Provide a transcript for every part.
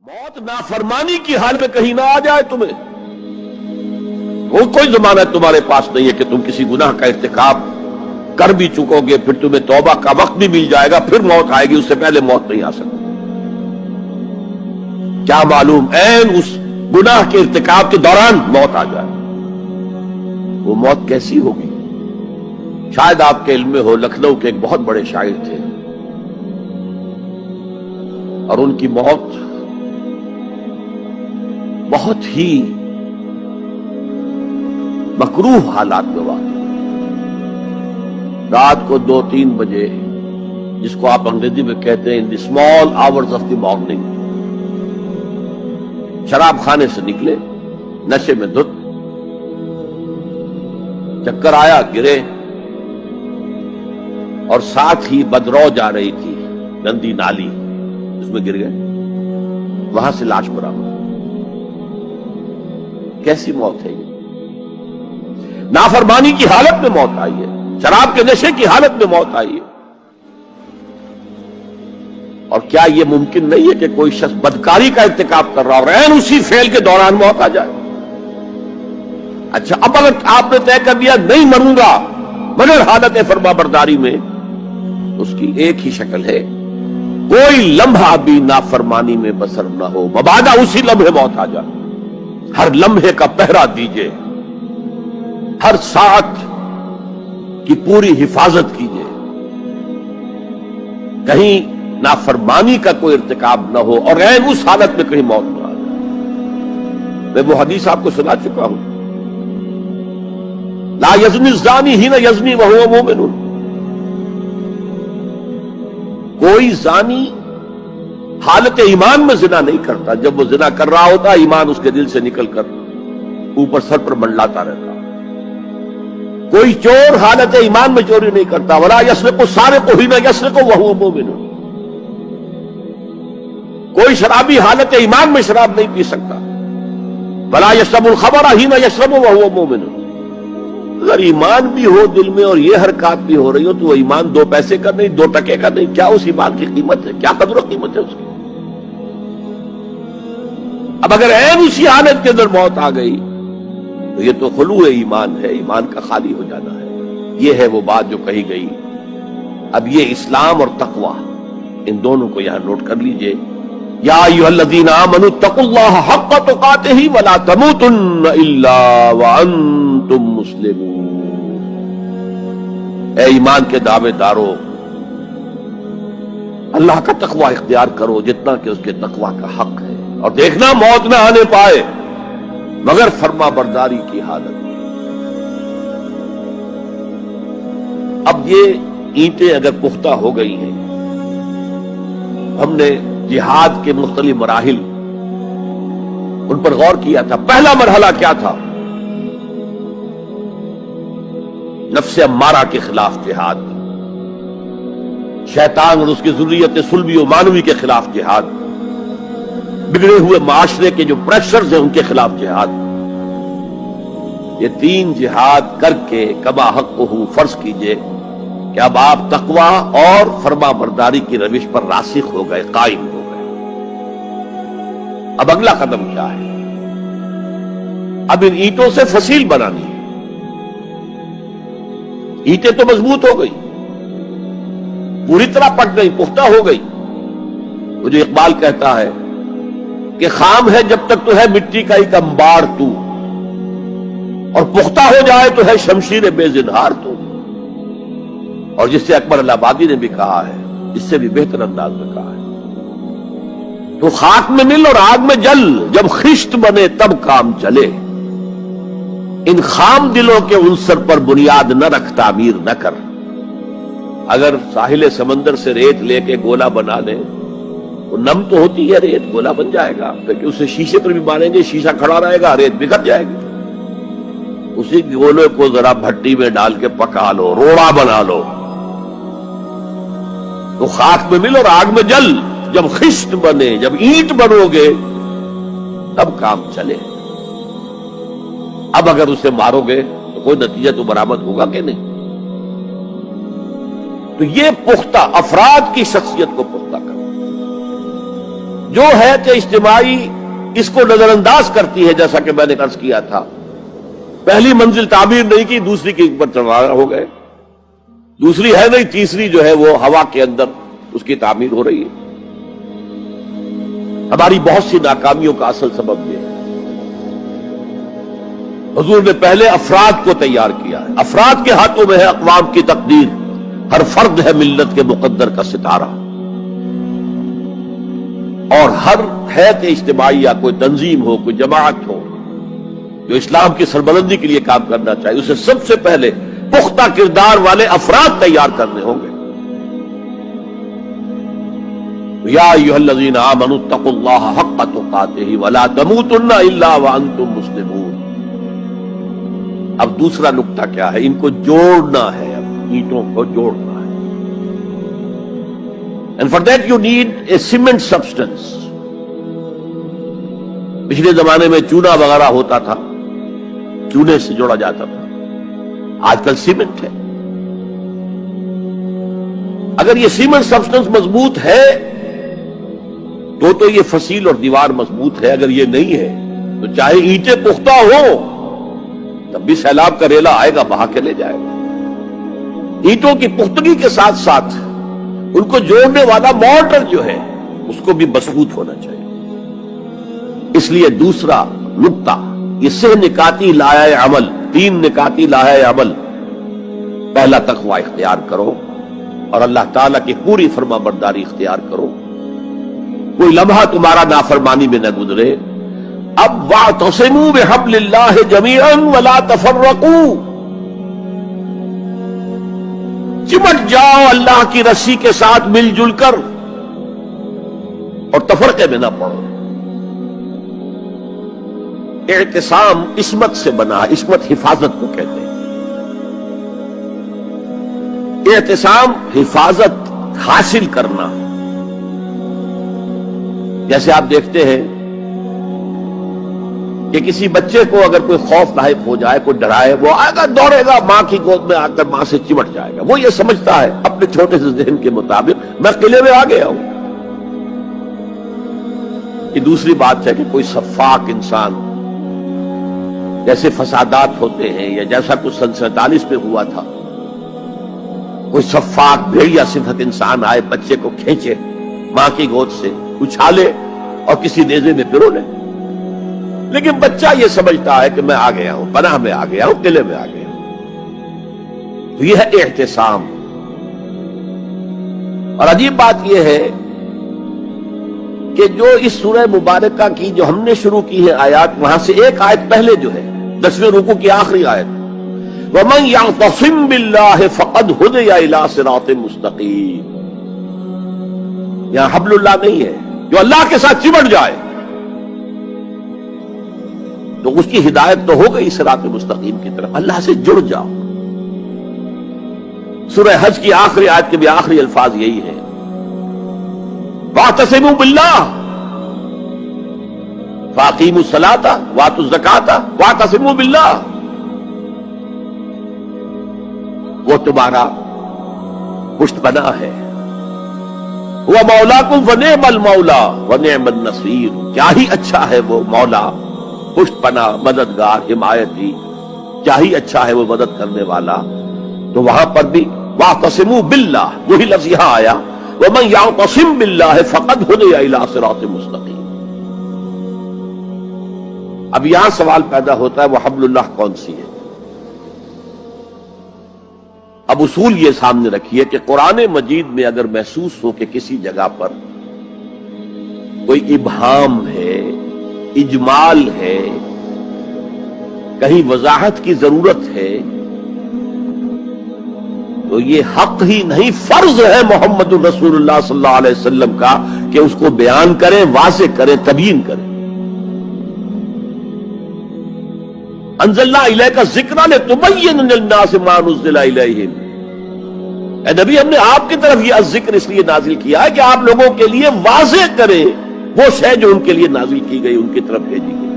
موت نافرمانی کی حال میں کہیں نہ آ جائے تمہیں. وہ کوئی ضمانت تمہارے پاس نہیں ہے کہ تم کسی گناہ کا ارتکاب کر بھی چکو گے, پھر تمہیں توبہ کا وقت بھی مل جائے گا, پھر موت آئے گی, اس سے پہلے موت نہیں آ سکتی. کیا معلوم عین اس گناہ کے ارتکاب کے دوران موت آ جائے. وہ موت کیسی ہوگی؟ شاید آپ کے علم میں ہو, لکھنؤ کے ایک بہت بڑے شاعر تھے اور ان کی موت بہت ہی مکروہ حالات میں واقع. رات کو 2-3 بجے, جس کو آپ انگریزی میں کہتے ہیں in the small hours of the morning, شراب خانے سے نکلے, نشے میں دھت, چکر آیا, گرے, اور ساتھ ہی بدرو جا رہی تھی گندی نالی, اس میں گر گئے, وہاں سے لاش برآمد. کیسی موت ہے یہ؟ نافرمانی کی حالت میں موت آئی ہے, شراب کے نشے کی حالت میں موت آئی ہے. اور کیا یہ ممکن نہیں ہے کہ کوئی شخص بدکاری کا ارتکاب کر رہا اور عین اسی فعل کے دوران موت آ جائے؟ اچھا, اب اگر آپ نے طے کر دیا نہیں مروں گا مگر حالت فرما برداری میں, اس کی ایک ہی شکل ہے, کوئی لمحہ بھی نافرمانی میں بسر نہ ہو, مبادا اسی لمحے موت آ جائے. ہر لمحے کا پہرا دیجئے, ہر ساعت کی پوری حفاظت کیجئے, کہیں نافرمانی کا کوئی ارتکاب نہ ہو اور عین اس حالت میں کہیں موت نہ آ جائے. میں وہ حدیث آپ کو سنا چکا ہوں, لا یزنی الزانی حین یزنی وہو مومن. کوئی زانی حالت ایمان میں زنا نہیں کرتا, جب وہ زنا کر رہا ہوتا ایمان اس کے دل سے نکل کر اوپر سر پر منڈلاتا رہتا. کوئی چور حالت ایمان میں چوری نہیں کرتا, ولا یسرق السارق حین یسرق وہو مومن. کوئی شرابی حالت ایمان میں شراب نہیں پی سکتا, ولا یشرب الخمر حین یشرب وہو مومن. اگر ایمان بھی ہو دل میں اور یہ حرکات بھی ہو رہی ہو تو وہ ایمان 2 پیسے کا نہیں, 2 ٹکے کا نہیں. کیا اس ایمان کی قیمت ہے؟ کیا قدر و قیمت ہے اس کی؟ اب اگر عین اسی حالت کے اندر موت آ گئی تو یہ تو خلو ایمان ہے, ایمان کا خالی ہو جانا ہے. یہ ہے وہ بات جو کہی گئی. اب یہ اسلام اور تقوی, ان دونوں کو یہاں نوٹ کر لیجئے. یا ایھا الذین آمنوا اتقوا اللہ حق تقاتہ ولا تموتن الا وانتم مسلمون. اے ایمان کے دعوے دارو, اللہ کا تقوی اختیار کرو جتنا کہ اس کے تقوی کا حق ہے, اور دیکھنا موت نہ آنے پائے مگر فرما برداری کی حالت. اب یہ اینٹیں اگر پختہ ہو گئی ہیں, ہم نے جہاد کے مختلف مراحل ان پر غور کیا تھا. پہلا مرحلہ کیا تھا؟ نفس امارہ کے خلاف جہاد, شیطان اور اس کی ذریت سلبی و مانوی کے خلاف جہاد, بگڑے ہوئے معاشرے کے جو پریشرز ہیں ان کے خلاف جہاد. یہ 3 جہاد کر کے کما حقہ فرض کیجئے کہ اب آپ تقوی اور فرما برداری کی روش پر راسخ ہو گئے, قائم ہو گئے. اب اگلا قدم کیا ہے؟ اب ان اینٹوں سے فصیل بنانی ہے. اینٹیں تو مضبوط ہو گئی, پوری طرح پٹ گئی, پختہ ہو گئی. وہ جو اقبال کہتا ہے کہ خام ہے جب تک تو ہے مٹی کا ایک انبار تو, اور پختہ ہو جائے تو ہے شمشیر بے زنہار تو. اور جس سے اکبر اللہ آبادی نے بھی کہا ہے, اس سے بھی بہتر انداز میں کہا ہے, تو خاک میں مل اور آگ میں جل, جب خشت بنے تب کام چلے. ان خام دلوں کے عنصر پر بنیاد نہ رکھ, تعمیر نہ کر. اگر ساحل سمندر سے ریت لے کے گولا بنا لیں, وہ نم تو ہوتی ہے ریت, گولا بن جائے گا, پھر اسے شیشے پر بھی ماریں گے, شیشہ کھڑا رہے گا, ریت بکھر جائے گی. اسی گولے کو ذرا بھٹی میں ڈال کے پکا لو, روڑا بنا لو, تو خاک میں مل اور آگ میں جل, جب خشت بنے, جب اینٹ بنو گے تب کام چلے. اب اگر اسے مارو گے تو کوئی نتیجہ تو برآمد ہوگا کہ نہیں. تو یہ پختہ افراد کی شخصیت کو پختہ کرنا. جو ہے کہ اجتماعی اس کو نظر انداز کرتی ہے، جیسا کہ میں نے عرض کیا تھا، پہلی منزل تعمیر نہیں کی، دوسری کے اوپر چڑھا ہو گئے، دوسری ہے نہیں، تیسری جو ہے وہ ہوا کے اندر اس کی تعمیر ہو رہی ہے۔ ہماری بہت سی ناکامیوں کا اصل سبب یہ ہے۔ حضور نے پہلے افراد کو تیار کیا ہے، افراد کے ہاتھوں میں ہے اقوام کی تقدیر، ہر فرد ہے ملت کے مقدر کا ستارہ، اور ہر حیث اجتماعی یا کوئی تنظیم ہو، کوئی جماعت ہو جو اسلام کی سربلندی کے لیے کام کرنا چاہیے، اسے سب سے پہلے پختہ کردار والے افراد تیار کرنے ہوں گے۔ یا ایھا الذین آمنوا اتقوا اللہ حق تقاتہ ولا تموتن الا وانتم مسلمون۔ اب دوسرا نقطہ کیا ہے؟ ان کو جوڑنا ہے، اب اینٹوں کو جوڑنا ہے۔ And for that you need a cement substance۔ پچھلے زمانے میں چونا وغیرہ ہوتا تھا، چونے سے جوڑا جاتا تھا، آج کل سیمنٹ ہے۔ اگر یہ سیمنٹ سبسٹنس مضبوط ہے تو یہ فصیل اور دیوار مضبوط ہے، اگر یہ نہیں ہے تو چاہے اینٹیں پختہ ہو تب بھی سیلاب کا ریلا آئے گا، بہا کے لے جائے گا۔ اینٹوں کی پختگی کے ساتھ ساتھ ان کو جوڑنے والا مورٹر جو ہے اس کو بھی مضبوط ہونا چاہیے۔ اس لیے دوسرا نقطہ، یہ سہ نکاتی لائحہ عمل، 3 نکاتی لائحہ عمل۔ پہلا تقوی اختیار کرو اور اللہ تعالیٰ کی پوری فرما برداری اختیار کرو، کوئی لمحہ تمہارا نافرمانی میں نہ گزرے۔ اب واعتصموا بحبل اللہ جمیعا ولا تفرقوا، چمٹ جاؤ اللہ کی رسی کے ساتھ مل جل کر اور تفرقے میں نہ پڑو۔ اعتصام عصمت سے بنا، عصمت حفاظت کو کہتے ہیں۔ اعتصام حفاظت حاصل کرنا۔ جیسے آپ دیکھتے ہیں کہ کسی بچے کو اگر کوئی خوف لاحق ہو جائے، کوئی ڈرائے، وہ آئے گا، دوڑے گا، ماں کی گود میں آ کر ماں سے چمٹ جائے گا۔ وہ یہ سمجھتا ہے اپنے چھوٹے سے ذہن کے مطابق میں قلعے میں آ گیا ہوں۔ یہ دوسری بات ہے کہ کوئی شفاق انسان، جیسے فسادات ہوتے ہیں یا جیسا کچھ سن 47 میں ہوا تھا، کوئی شفاق بھیڑیا صفت انسان آئے، بچے کو کھینچے ماں کی گود سے، اچھالے اور کسی نیزے میں پرو لے۔ لیکن بچہ یہ سمجھتا ہے کہ میں آ گیا ہوں، پناہ میں آ گیا ہوں، قلعے میں آ گیا ہوں۔ تو یہ ہے اعتصام۔ اور عجیب بات یہ ہے کہ جو اس سورہ مبارکہ کی جو ہم نے شروع کی ہے آیات، وہاں سے ایک آیت پہلے جو ہے 10ویں رکوع کی آخری آیت، وَمَن يَعْتَصِم بِاللَّهِ فَقَدْ هُدِيَ إِلَىٰ صِرَاطٍ مُسْتَقِيمٍ۔ یہاں حبل اللہ نہیں ہے، جو اللہ کے ساتھ چمٹ جائے تو اس کی ہدایت تو ہو گئی صراط مستقیم کی طرف، اللہ سے جڑ جاؤ۔ سورہ حج کی آخری آیت کے بھی آخری الفاظ یہی ہیں، وَاعْتَصِمُوا بِاللَّهِ فَأَقِیمُوا الصَّلَاةَ وَآتُوا الزَّکَاةَ وَاعْتَصِمُوا بِاللَّهِ۔ وہ تمہارا پشت پناہ ہے، وہ مولاکم ونعم المولا ونعم النصیر، کیا ہی اچھا ہے وہ مولا، پشت پناہ، مددگار، حمایتی، کیا ہی اچھا ہے وہ مدد کرنے والا۔ تو وہاں پر بھی واعتصموا باللہ، وہی لفظ یہاں آیا، ومن یعتصم باللہ فقد ہدی الی صراط مستقیم۔ اب یہاں سوال پیدا ہوتا ہے وہ حبل اللہ کون سی ہے؟ اب اصول یہ سامنے رکھیے کہ قرآن مجید میں اگر محسوس ہو کہ کسی جگہ پر کوئی ابہام ہے، اجمال ہے، کہیں وضاحت کی ضرورت ہے، تو یہ حق ہی نہیں فرض ہے محمد الرسول اللہ صلی اللہ علیہ وسلم کا کہ اس کو بیان کریں، واضح کریں، تبیین کریں۔ انزلنا الیک الذکر لتبین للناس ما نزل الیہم۔ اے نبی، ہم نے آپ کی طرف یہ ذکر اس لیے نازل کیا ہے کہ آپ لوگوں کے لیے واضح کریں وہ شے جو ان کے لیے نازل کی گئی، ان کی طرف بھیجی گئی۔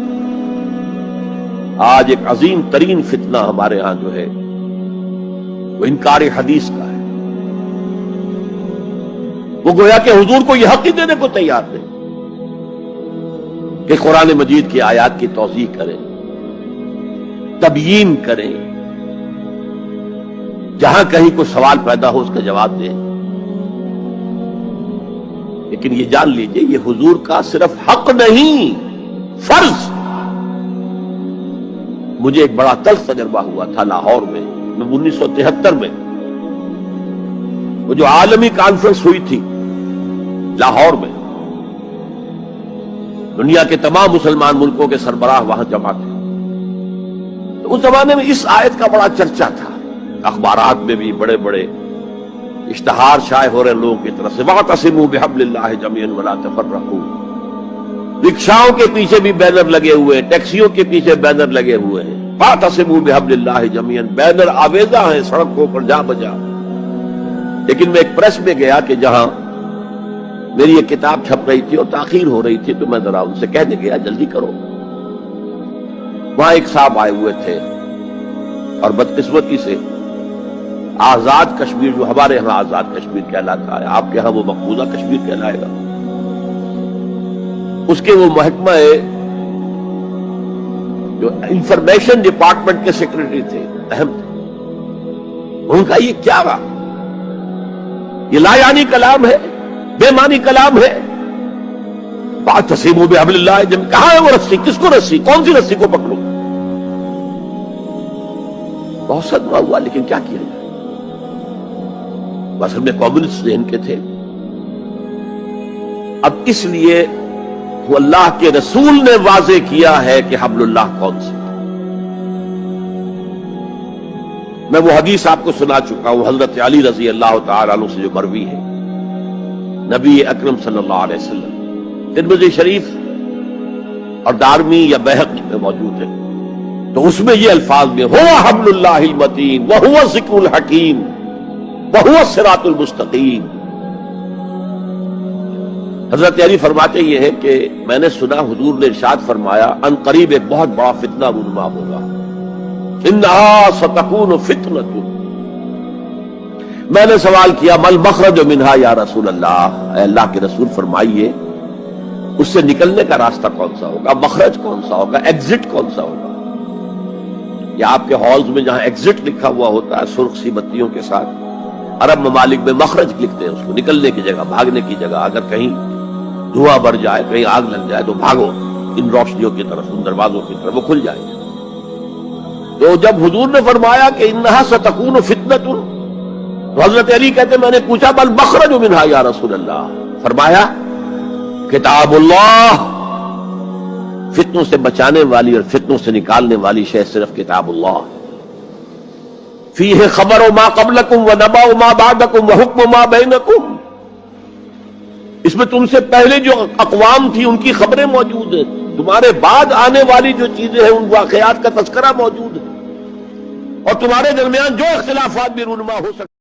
آج ایک عظیم ترین فتنہ ہمارے ہاں جو ہے وہ انکار حدیث کا ہے۔ وہ گویا کہ حضور کو یہ حق ہی دینے کو تیار نہیں۔ کہ قرآن مجید کی آیات کی توضیح کریں، تبیین کریں، جہاں کہیں کوئی سوال پیدا ہو اس کا جواب دیں. لیکن یہ جان لیجئے یہ حضور کا صرف حق نہیں، فرض. مجھے ایک بڑا تلخ تجربہ ہوا تھا لاہور میں 1973 میں، وہ جو عالمی کانفرنس ہوئی تھی لاہور میں، دنیا کے تمام مسلمان ملکوں کے سربراہ وہاں جمع تھے. تو اس زمانے میں اس آیت کا بڑا چرچا تھا، اخبارات میں بھی بڑے بڑے اشتہار شائع ہو رہے لوگوں کی طرف سے، وَاعْتَصِمُوا بِحَبْلِ اللَّهِ جَمِيعًا وَلَا تَفَرَّقُوا. رکشاؤں کے پیچھے بھی بینر لگے ہوئے ہیں، ٹیکسیوں کے پیچھے بینر لگے ہوئے ہیں، وَاعْتَصِمُوا بِحَبْلِ اللَّهِ جَمِيعًا، بینر آویزاں ہیں سڑکوں پر جا بجا. لیکن میں ایک پریس میں گیا کہ جہاں میری ایک کتاب چھپ رہی تھی اور تاخیر ہو رہی تھی، تو میں ذرا ان سے کہنے گیا جلدی کرو. وہاں ایک صاحب آئے ہوئے تھے اور بدقسمتی سے آزاد کشمیر، جو ہمارے ہاں آزاد کشمیر کہلاتا ہے، آپ کے ہاں وہ مقبوضہ کشمیر کہلائے گا، اس کے وہ محکمہ جو انفارمیشن ڈپارٹمنٹ کے سیکرٹری تھے، اہم تھے. ان کا یہ کیا رہا؟ یہ لا یعنی کلام ہے، بے معنی کلام ہے. وَاعْتَصِمُوا بِحَبْلِ اللَّهِ جَمِيعًا، کہاں ہے وہ رسی؟ کس کو رسی؟ کون سی رسی کو پکڑو؟ بہت صدمہ ہوا، لیکن کیا کیا جائے؟ اصل میں کمیونسٹ ذہن کے تھے. اب اس لیے وہ اللہ کے رسول نے واضح کیا ہے کہ حبل اللہ کون سا. میں وہ حدیث آپ کو سنا چکا ہوں، حضرت علی رضی اللہ تعالی عنہ سے جو مروی ہے، نبی اکرم صلی اللہ علیہ وسلم، ترمذی شریف اور دارمی یا بیہقی میں موجود ہے. تو اس میں یہ الفاظ میں هو حبل اللہ المتین وهو الذکر الحکیم وهو الصراط المستقیم. حضرت علی فرماتے یہ ہے کہ میں نے سنا حضور نے ارشاد فرمایا ان قریب ایک بہت بڑا فتنہ رونما ہوگا، انہا ستکون فتنۃ. میں نے سوال کیا مل مخرج منہا یا رسول اللہ، اے اللہ کے رسول فرمائیے اس سے نکلنے کا راستہ کون سا ہوگا، مخرج کون سا ہوگا، ایگزٹ کون سا ہوگا. یا آپ کے ہالز میں جہاں ایگزٹ لکھا ہوا ہوتا ہے سرخ سی بتیوں کے ساتھ، عرب ممالک میں مخرج لکھتے ہیں اس کو، نکلنے کی جگہ، بھاگنے کی جگہ. اگر کہیں دھواں بھر جائے، کہیں آگ لگ جائے تو بھاگو ان روشنیوں کی طرف، ان دروازوں کی طرف، وہ کھل جائے گا. تو جب حضور نے فرمایا کہ انہا ستکون فتنۃ، تو حضرت علی کہتے میں نے پوچھا بل مخرج منہا یا رسول اللہ، فرمایا کتاب اللہ، فتنوں سے بچانے والی اور فتنوں سے نکالنے والی شے صرف کتاب اللہ. فیہ خبر ما قبلکم ونبأ ما بعدکم وحکم ما بینکم، اس میں تم سے پہلے جو اقوام تھی ان کی خبریں موجود ہیں، تمہارے بعد آنے والی جو چیزیں ہیں ان واقعات کا تذکرہ موجود ہے، اور تمہارے درمیان جو اختلافات بھی رونما ہو سکتے